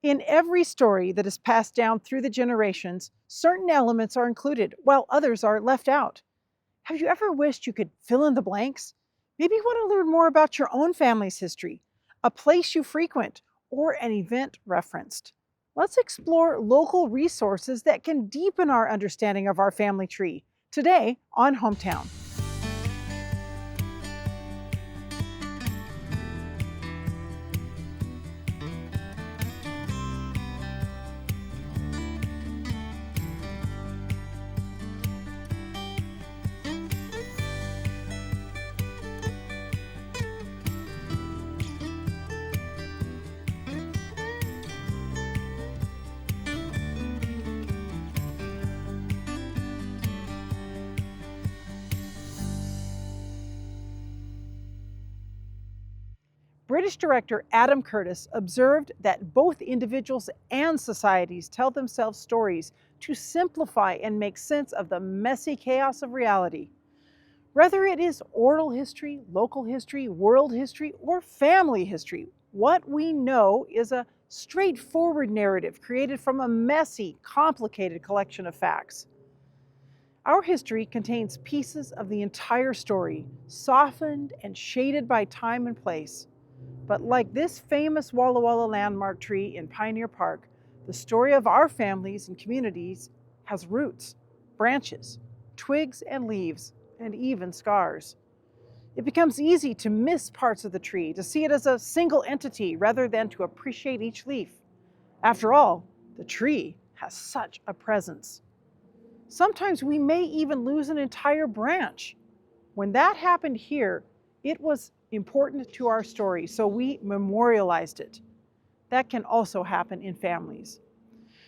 In every story that is passed down through the generations, certain elements are included while others are left out. Have you ever wished you could fill in the blanks? Maybe you want to learn more about your own family's history, a place you frequent, or an event referenced. Let's explore local resources that can deepen our understanding of our family tree today on Hometown. British director Adam Curtis observed that both individuals and societies tell themselves stories to simplify and make sense of the messy chaos of reality. Whether it is oral history, local history, world history, or family history, what we know is a straightforward narrative created from a messy, complicated collection of facts. Our history contains pieces of the entire story, softened and shaded by time and place. But like this famous Walla Walla landmark tree in Pioneer Park, the story of our families and communities has roots, branches, twigs and leaves, and even scars. It becomes easy to miss parts of the tree, to see it as a single entity rather than to appreciate each leaf. After all, the tree has such a presence. Sometimes we may even lose an entire branch. When that happened here, it was important to our story, so we memorialized it. That can also happen in families.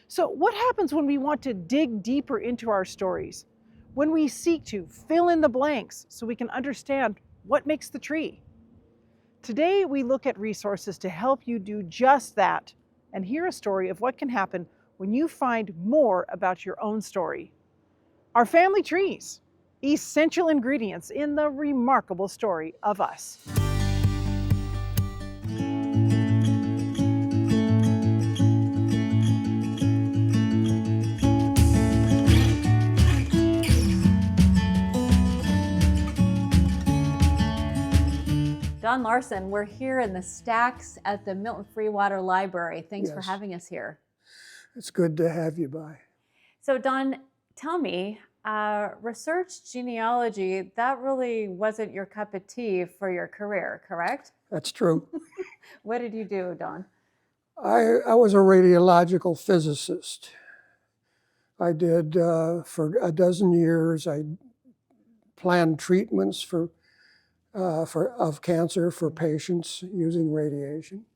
So, what happens when we want to dig deeper into our stories? When we seek to fill in the blanks so we can understand what makes the tree? Today, we look at resources to help you do just that and hear a story of what can happen when you find more about your own story. Our family trees, essential ingredients in the remarkable story of us. Don Larson, we're here in the stacks at the Milton Freewater Library. Thanks for Yes. having us here. It's good to have you by. So Don, tell me, research genealogy, that really wasn't your cup of tea for your career, correct? That's true. What did you do, Don? I was a radiological physicist. I did, for a dozen years, I planned treatments of cancer for patients using radiation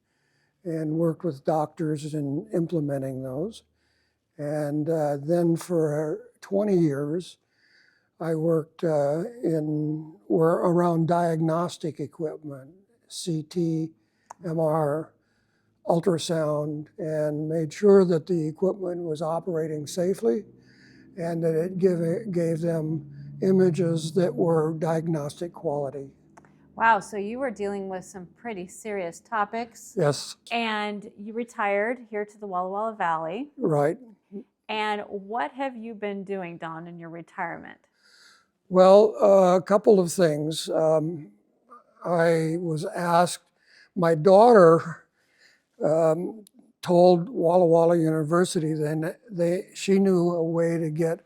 and worked with doctors in implementing those. And then for 20 years, I worked around diagnostic equipment, CT, MR, ultrasound, and made sure that the equipment was operating safely and that it gave them images that were diagnostic quality. Wow, so you were dealing with some pretty serious topics. Yes. And you retired here to the Walla Walla Valley. Right. And what have you been doing, Don, in your retirement? Well, a couple of things. I was asked, my daughter told Walla Walla University then she knew a way to get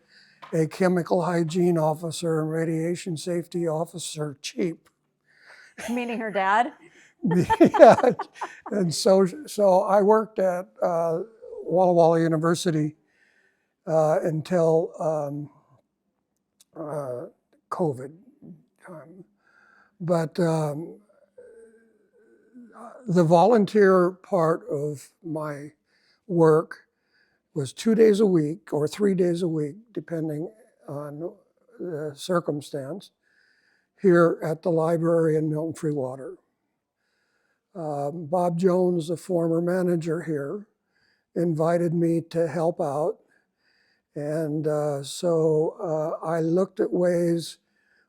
a chemical hygiene officer and radiation safety officer cheap. Meaning her dad? Yeah. And so I worked at Walla Walla University until COVID time. But the volunteer part of my work was 2 days a week or 3 days a week, depending on the circumstance, here at the library in Milton Freewater. Bob Jones, the former manager here, invited me to help out. And so I looked at ways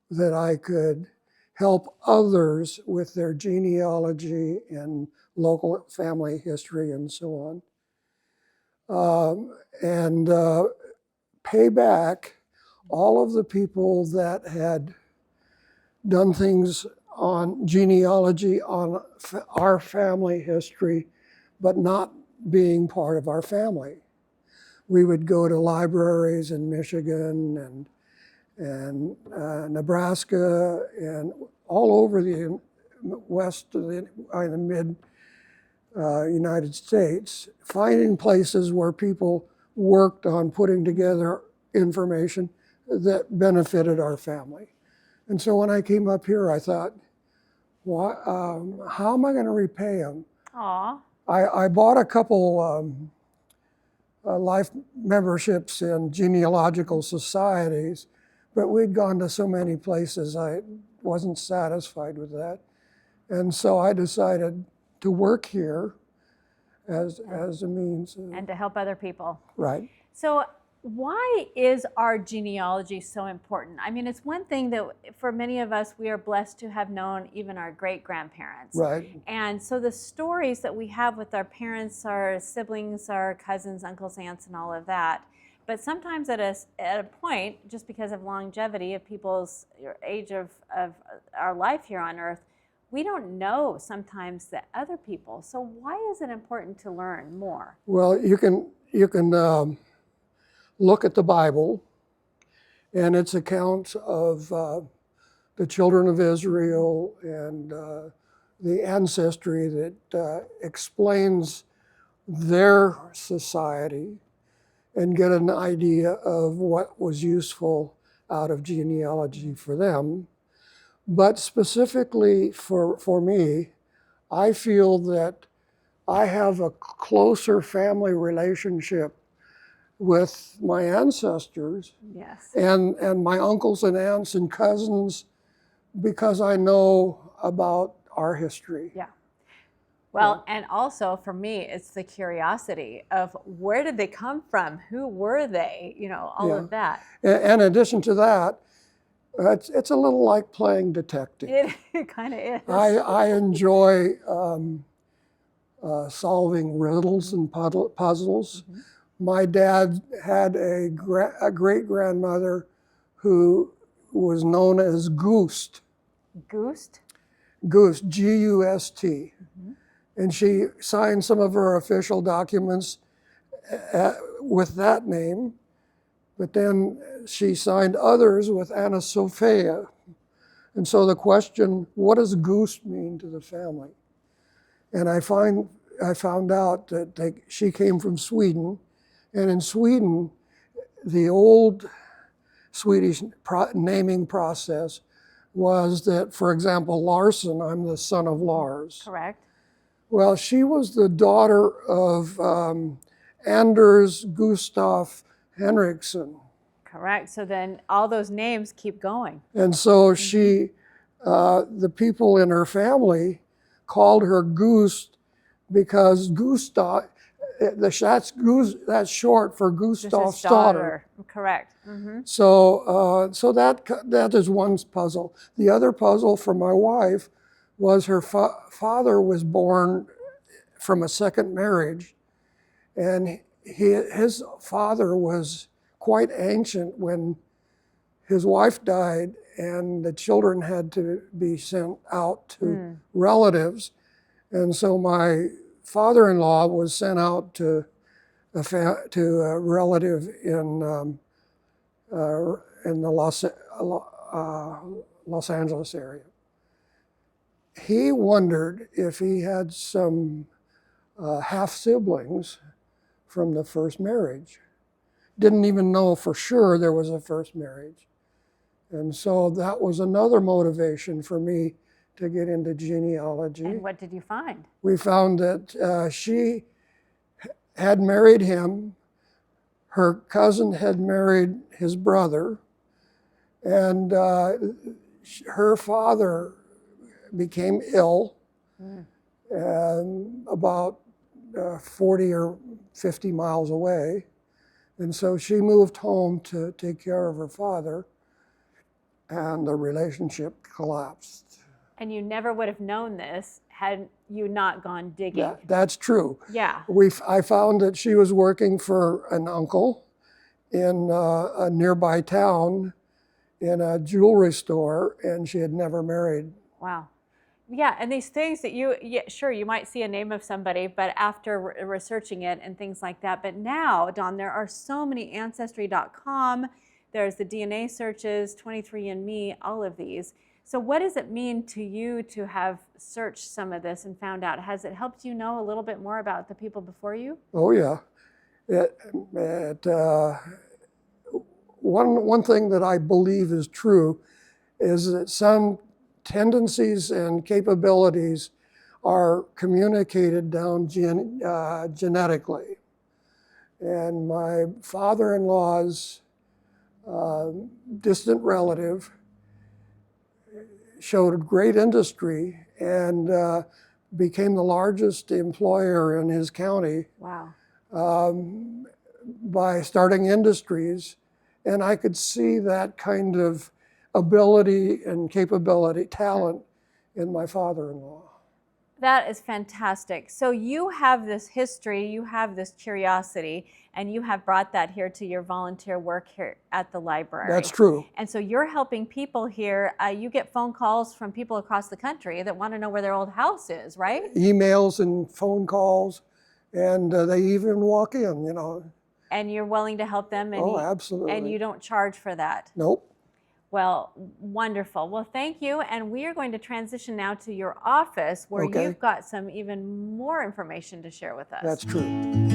that I could help others with their genealogy and local family history and so on. and pay back all of the people that had done things on genealogy, on our family history, but not being part of our family. We would go to libraries in Michigan and Nebraska and all over the west of the mid United States, finding places where people worked on putting together information that benefited our family. And so when I came up here, I thought, how am I going to repay them? Aw. I bought a couple life memberships in genealogical societies, but we'd gone to so many places, I wasn't satisfied with that. And so I decided to work here as a means. And to help other people. Right. So why is our genealogy so important? I mean, it's one thing that for many of us, we are blessed to have known even our great-grandparents. Right. And so the stories that we have with our parents, our siblings, our cousins, uncles, aunts, and all of that. But sometimes at a point, just because of longevity of people's age of our life here on earth, we don't know sometimes the other people. So why is it important to learn more? Well, you can look at the Bible and its accounts of the children of Israel and the ancestry that explains their society, and get an idea of what was useful out of genealogy for them. But specifically for me, I feel that I have a closer family relationship with my ancestors Yes. and my uncles and aunts and cousins because I know about our history. Yeah. Well, and also for me, it's the curiosity of where did they come from? Who were they? You know, all of that. And in addition to that, it's a little like playing detective. It kind of is. I enjoy solving riddles and puzzles. Mm-hmm. My dad had a great-grandmother who was known as Gust. Gust? Gust, G-U-S-T. Mm-hmm. And she signed some of her official documents with that name, but then she signed others with Anna Sophia. And so the question, what does Gust mean to the family? And I found out that she came from Sweden, and in Sweden, the old Swedish naming process was that, for example, Larson, I'm the son of Lars. Correct. Well, she was the daughter of Anders Gustav Henriksson. Correct. So then all those names keep going. And so she, the people in her family called her Gust because Gustav, that's short for Gustav's daughter. Correct. Mm-hmm. So, that is one puzzle. The other puzzle for my wife was her father was born from a second marriage, and his father was quite ancient when his wife died, and the children had to be sent out to relatives, and so my father-in-law was sent out to a relative in the Los Angeles area. He wondered if he had some half-siblings from the first marriage. Didn't even know for sure there was a first marriage. And so that was another motivation for me to get into genealogy. And what did you find? We found that she had married him, her cousin had married his brother, and her father became ill about 40 or 50 miles away. And so she moved home to take care of her father, and the relationship collapsed. And you never would have known this had you not gone digging. That's true. Yeah. I found that she was working for an uncle in a nearby town in a jewelry store, and she had never married. Wow. Yeah, and these things that sure, you might see a name of somebody, but after researching it and things like that. But now, Don, there are so many, Ancestry.com, there's the DNA searches, 23andMe, all of these. So what does it mean to you to have searched some of this and found out? Has it helped you know a little bit more about the people before you? Oh yeah. One thing that I believe is true is that some tendencies and capabilities are communicated down genetically. And my father-in-law's distant relative showed great industry and became the largest employer in his county. Wow. By starting industries. And I could see that kind of ability and capability, talent in my father-in-law. That is fantastic. So you have this history, you have this curiosity, and you have brought that here to your volunteer work here at the library. That's true. And so you're helping people here. You get phone calls from people across the country that want to know where their old house is, right? Emails and phone calls, and they even walk in, you know. And you're willing to help them? And absolutely. And you don't charge for that? Nope. Well, wonderful. Well, thank you. And we are going to transition now to your office where you've got some even more information to share with us. That's true.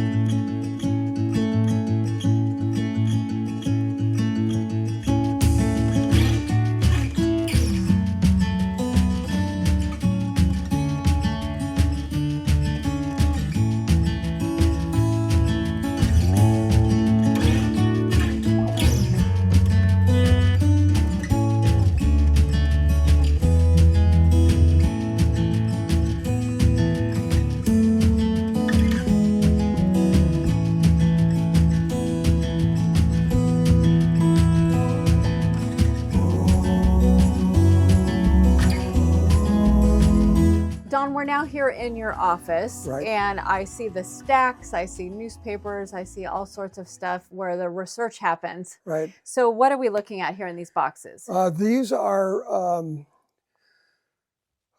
Don, we're now here in your office, Right. And I see the stacks, I see newspapers, I see all sorts of stuff where the research happens. Right. So what are we looking at here in these boxes? These are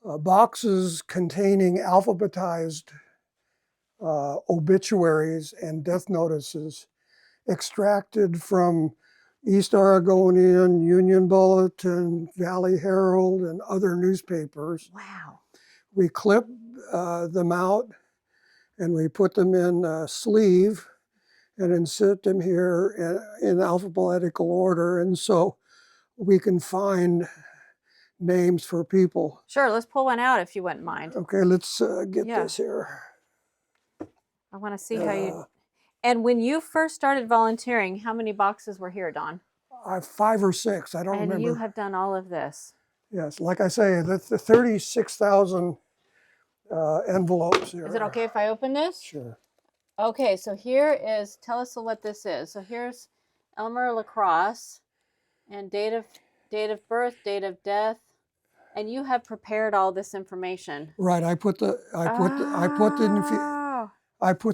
boxes containing alphabetized obituaries and death notices extracted from East Oregonian, Union Bulletin, Valley Herald, and other newspapers. Wow. We clip them out and we put them in a sleeve and insert them here in alphabetical order. And so we can find names for people. Sure, let's pull one out if you wouldn't mind. Okay, let's get this here. I want to see how you... And when you first started volunteering, how many boxes were here, Don? 5 or 6, I don't remember. And you have done all of this. Yes, like I say, the 36,000 envelopes here. Is it okay if I open this? Sure. Okay, so here is, tell us what this is. So here's Elmer LaCrosse and date of birth, date of death, and you have prepared all this information. Right, I put the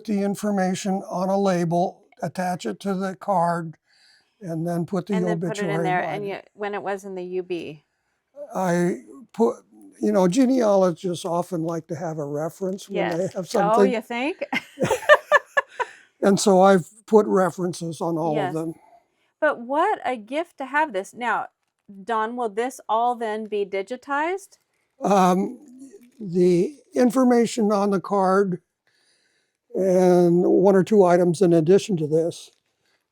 information on a label, attach it to the card, and then put the obituary. And then put it in there, and when it was in the UB. I put, genealogists often like to have a reference when they have something. Oh, you think? And so I've put references on all of them. But what a gift to have this. Now, Don, will this all then be digitized? The information on the card and 1 or 2 items in addition to this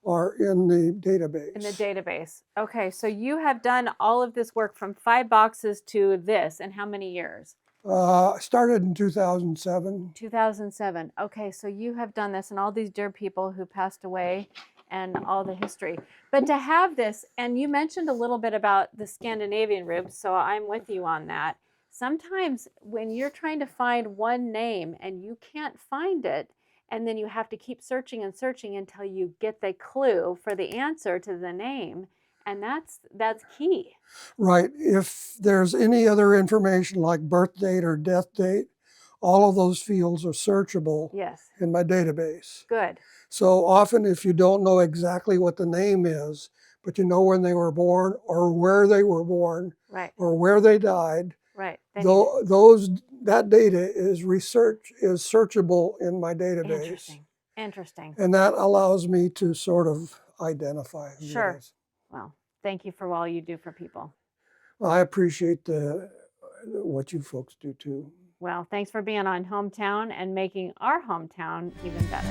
are in the database. In the database. Okay, so you have done all of this work from 5 boxes to this in how many years? I started in 2007. 2007. Okay, so you have done this and all these dear people who passed away and all the history. But to have this, and you mentioned a little bit about the Scandinavian roots, so I'm with you on that. Sometimes when you're trying to find one name and you can't find it, and then you have to keep searching and searching until you get the clue for the answer to the name, and that's key. Right. If there's any other information like birth date or death date, all of those fields are searchable Yes. in my database. Good. So often if you don't know exactly what the name is, but you know when they were born or where they were born Right. or where they died, Right. Then that data is searchable in my database. Interesting. Interesting. And that allows me to sort of identify who Sure. it is. Well, thank you for all you do for people. Well, I appreciate what you folks do too. Well, thanks for being on Hometown and making our hometown even better.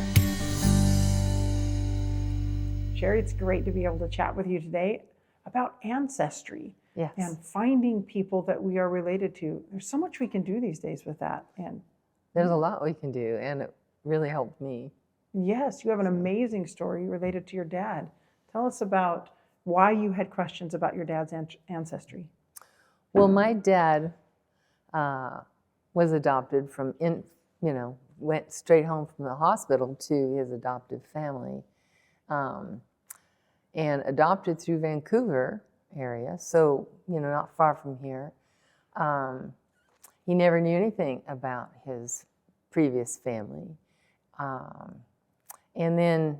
Sherry, it's great to be able to chat with you today about ancestry. Yes. And finding people that we are related to. There's so much we can do these days with that. And There's a lot we can do, and it really helped me. yes, you have an amazing story related to your dad. Tell us about why you had questions about your dad's ancestry. Well, my dad was adopted went straight home from the hospital to his adoptive family, and adopted through Vancouver area, so, not far from here. He never knew anything about his previous family. And then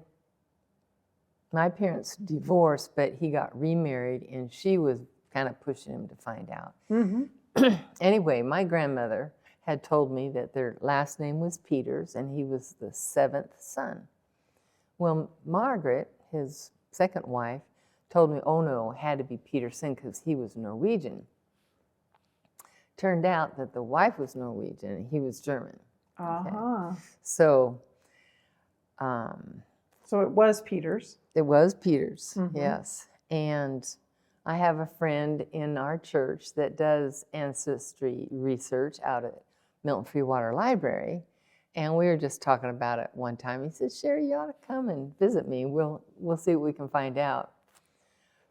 my parents divorced, but he got remarried, and she was kind of pushing him to find out. Mm-hmm. Anyway, my grandmother had told me that their last name was Peters, and he was the 7th son. Well, Margaret, his second wife, told me, oh no, it had to be Peterson because he was Norwegian. Turned out that the wife was Norwegian and he was German. Uh-huh. Okay. So it was Peters. It was Peters, Mm-hmm. yes. And I have a friend in our church that does ancestry research out at Milton Freewater Library. And we were just talking about it one time. He said, Sherry, you ought to come and visit me. We'll see what we can find out.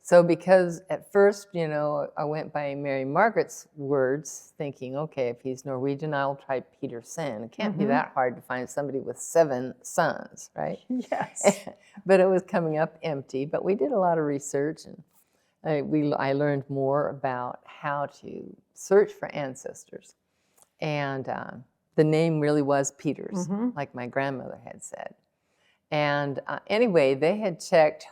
So because at first, I went by Mary Margaret's words, thinking, okay, if he's Norwegian, I'll try Peterson. It can't be that hard to find somebody with 7 sons, right? Yes. But it was coming up empty. But we did a lot of research, and I learned more about how to search for ancestors. And the name really was Peters, like my grandmother had said. And anyway, they had checked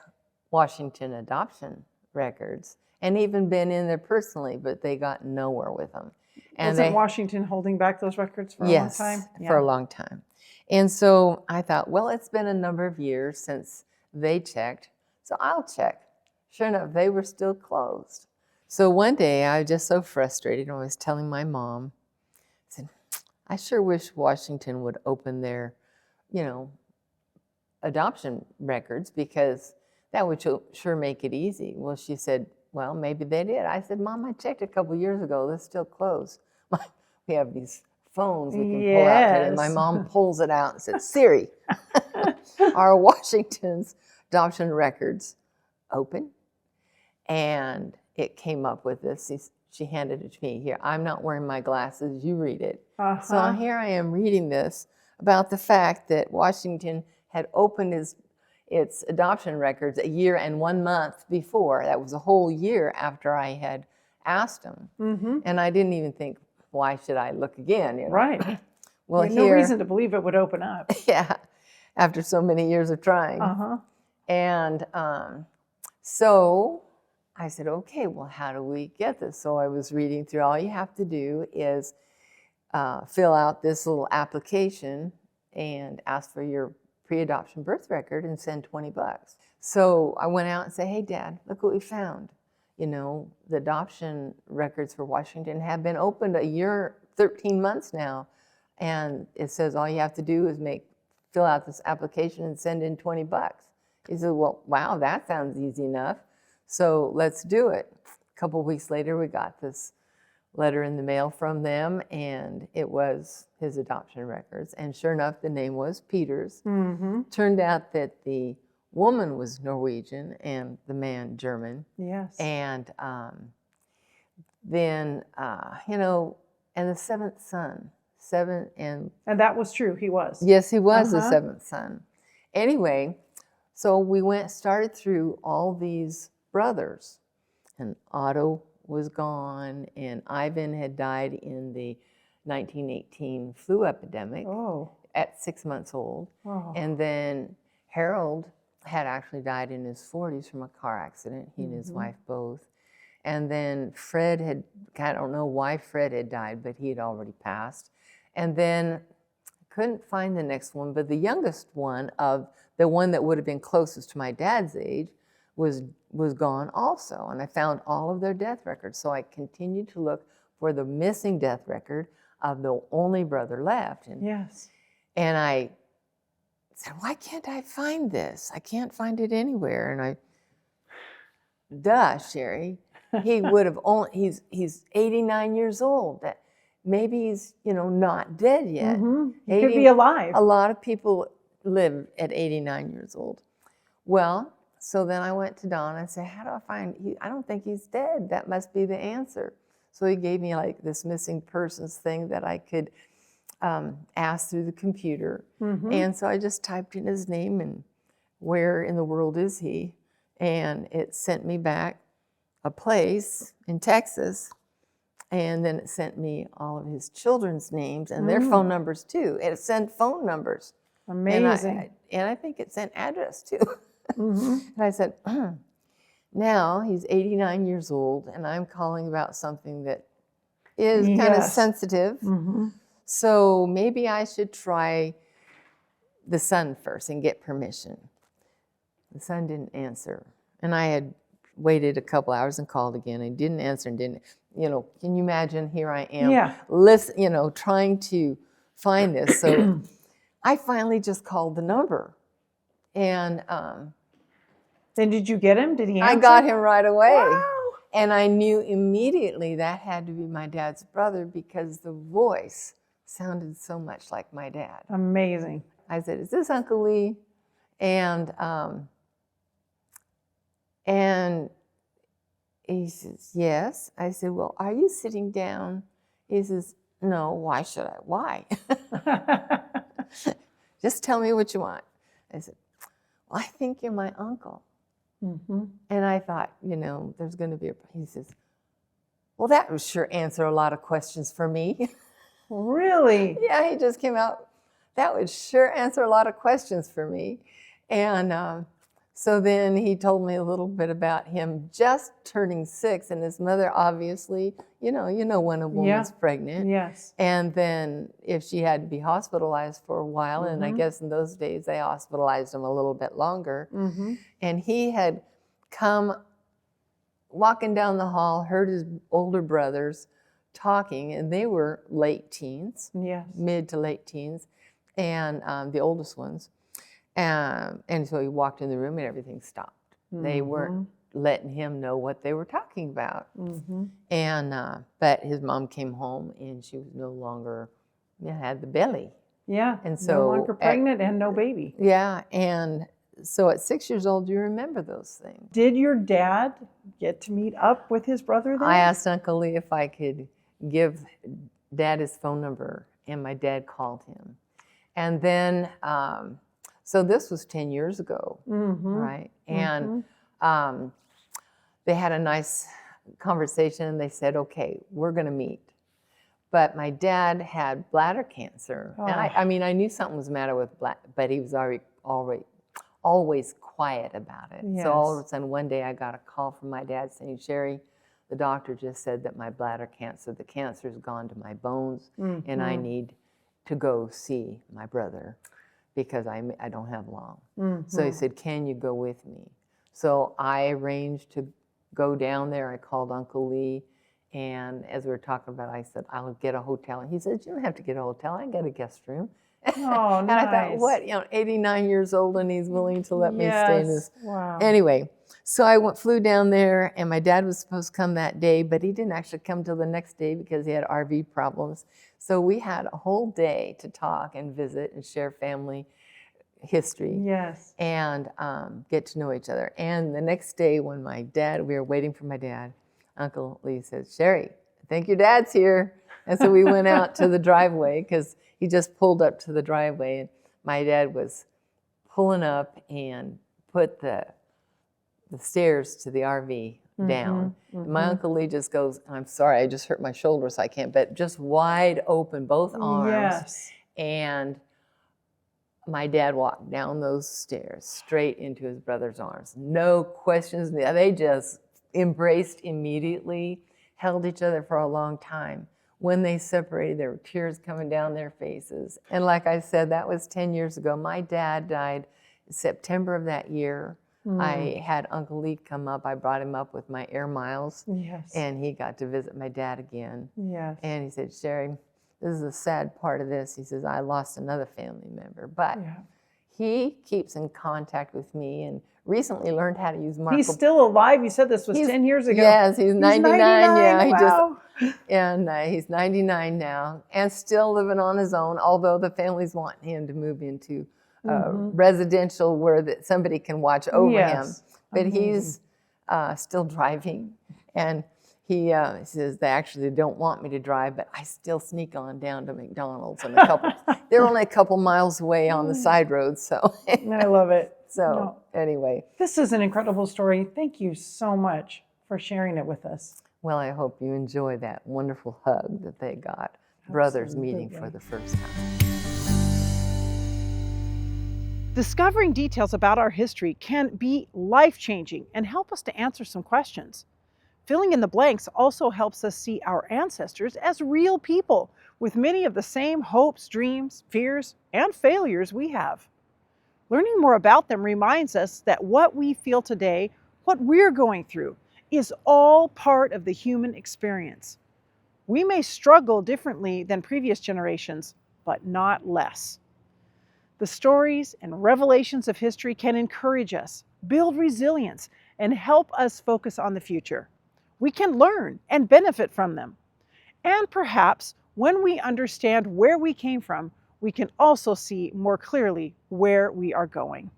Washington adoption records and even been in there personally, but they got nowhere with them. And Wasn't Washington holding back those records for a long time? Yes, for a long time. And so I thought, well, it's been a number of years since they checked, so I'll check. Sure enough, they were still closed. So one day I was just so frustrated, and I was telling my mom, I said, I sure wish Washington would open their, adoption records, because that would sure make it easy. Well, she said, well, maybe they did. I said, Mom, I checked a couple years ago. They're still closed. We have these phones we can pull out. And my mom pulls it out and said, Siri, are Washington's adoption records open? And it came up with this. She handed it to me. Here, I'm not wearing my glasses. You read it. So here I am reading this about the fact that Washington had opened its adoption records a year and 1 month before. That was a whole year after I had asked him. And I didn't even think, why should I look again? Right. Well, no reason to believe it would open up. Yeah, after so many years of trying. And so I said, okay, well, how do we get this? So I was reading through. All you have to do is fill out this little application and ask for your pre-adoption birth record and send $20. So I went out and said, hey, Dad, look what we found. The adoption records for Washington have been opened a year, 13 months now. And it says all you have to do is fill out this application and send in $20. He said, well, wow, that sounds easy enough. So let's do it. A couple of weeks later, we got this letter in the mail from them, and it was his adoption records. And sure enough, the name was Peters. Turned out that the woman was Norwegian and the man German. Yes. And then, and the 7th son. And that was true, he was. Yes, he was the 7th son. Anyway, so we started through all these brothers, and Otto was gone, and Ivan had died in the 1918 flu epidemic at 6 months old. And then Harold had actually died in his 40s from a car accident, he and his wife both. And then Fred had, I don't know why Fred had died, but he had already passed. And then couldn't find the next one, but the youngest one of the one that would have been closest to my dad's age was gone also. And I found all of their death records. So I continued to look for the missing death record of the only brother left. And, and I said, why can't I find this? I can't find it anywhere. And Sherry, he would have only, he's 89 years old. That maybe he's, not dead yet. He could be alive. A lot of people live at 89 years old. Well, so then I went to Don and said, how do I find, I don't think he's dead. That must be the answer. So he gave me like this missing persons thing that I could ask through the computer. And so I just typed in his name and where in the world is he? And it sent me back a place in Texas. And then it sent me all of his children's names and their phone numbers too. It sent phone numbers. Amazing. And I think it sent address too. And I said, now he's 89 years old and I'm calling about something that is kind of sensitive. So maybe I should try the son first and get permission. The son didn't answer. And I had waited a couple hours and called again and didn't answer and didn't, can you imagine, here I am, trying to find this. So I finally just called the number. And then did you get him? Did he answer? I got him right away. Wow. And I knew immediately that had to be my dad's brother because the voice sounded so much like my dad. Amazing. I said, is this Uncle Lee? And he says, yes. I said, well, are you sitting down? He says, no, why should I? Why? Just tell me what you want. I said, well, I think you're my uncle. And I thought, there's going to be he says, well, that would sure answer a lot of questions for me. Really? Yeah, he just came out. That would sure answer a lot of questions for me. And so then he told me a little bit about him just turning 6 and his mother obviously, when a woman's pregnant. Yes. And then if she had to be hospitalized for a while, and I guess in those days they hospitalized him a little bit longer. And he had come walking down the hall, heard his older brothers talking, and they were late teens, mid to late teens, and the oldest ones. And so he walked in the room and everything stopped. They weren't letting him know what they were talking about. And but his mom came home and she was no longer had the belly. And so no longer pregnant and no baby. And so at 6 years old, you remember those things. Did your dad get to meet up with his brother then? I asked Uncle Lee if I could give Dad his phone number, and my dad called him. And then so this was 10 years ago, right? And they had a nice conversation. They said, okay, we're going to meet. But my dad had bladder cancer. And I knew something was the matter with but he was always quiet about it. So all of a sudden, one day I got a call from my dad saying, Sherry, the doctor just said that my bladder cancer, the cancer's gone to my bones, and I need to go see my brother because I don't have long. So he said, can you go with me? So I arranged to go down there. I called Uncle Lee, and as we were talking about it, I said, I'll get a hotel. And he said, you don't have to get a hotel. I got a guest room. Oh, and I thought, what, 89 years old, and he's willing to let me stay in this. Wow. Anyway, so I flew down there, and my dad was supposed to come that day, but he didn't actually come till the next day because he had RV problems. So we had a whole day to talk and visit and share family history. And get to know each other. And the next day when we were waiting for my dad, Uncle Lee said, Sherry, I think your dad's here. And so we went out to the driveway because he just pulled up to the driveway, and my dad was pulling up and put the stairs to the RV down. My Uncle Lee just goes, I'm sorry, I just hurt my shoulder, so I can't, but just wide open, both arms. Yes. And my dad walked down those stairs straight into his brother's arms. No questions. They just embraced immediately, held each other for a long time. When they separated, there were tears coming down their faces. And like I said, that was 10 years ago. My dad died in September of that year. I had Uncle Lee come up. I brought him up with my air miles. Yes. And he got to visit my dad again. Yes. And he said, Sherry, this is a sad part of this. He says, I lost another family member. But he keeps in contact with me and recently learned how to use Marco. He's still alive? You said this was 10 years ago. Yes, he's 99. Yeah, wow. He's 99 now and still living on his own, although the family's wanting him to move into residential where somebody can watch over him. But he's still driving. And he says, they actually don't want me to drive, but I still sneak on down to McDonald's. And they're only a couple miles away on the side road. So I love it. So anyway. This is an incredible story. Thank you so much for sharing it with us. Well, I hope you enjoy that wonderful hug that they got. Brothers meeting for the first time. Discovering details about our history can be life-changing and help us to answer some questions. Filling in the blanks also helps us see our ancestors as real people with many of the same hopes, dreams, fears, and failures we have. Learning more about them reminds us that what we feel today, what we're going through, is all part of the human experience. We may struggle differently than previous generations, but not less. The stories and revelations of history can encourage us, build resilience, and help us focus on the future. We can learn and benefit from them. And perhaps when we understand where we came from, we can also see more clearly where we are going.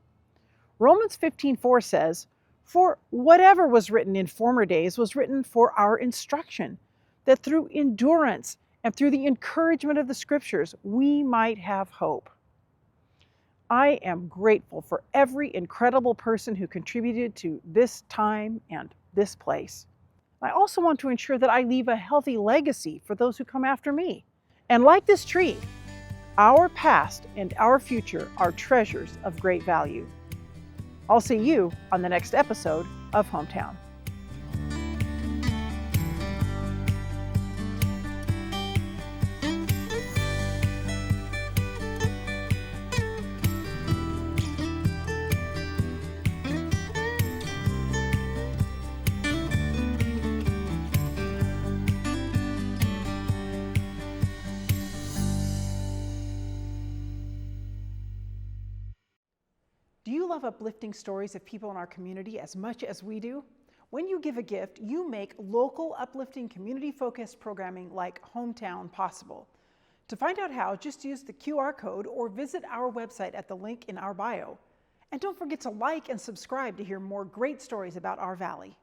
Romans 15:4 says, "For whatever was written in former days was written for our instruction, that through endurance and through the encouragement of the Scriptures, we might have hope." I am grateful for every incredible person who contributed to this time and this place. I also want to ensure that I leave a healthy legacy for those who come after me. And like this tree, our past and our future are treasures of great value. I'll see you on the next episode of Hometown. Do you love uplifting stories of people in our community as much as we do? When you give a gift, you make local, uplifting, community-focused programming like Hometown possible. To find out how, just use the QR code or visit our website at the link in our bio. And don't forget to like and subscribe to hear more great stories about our valley.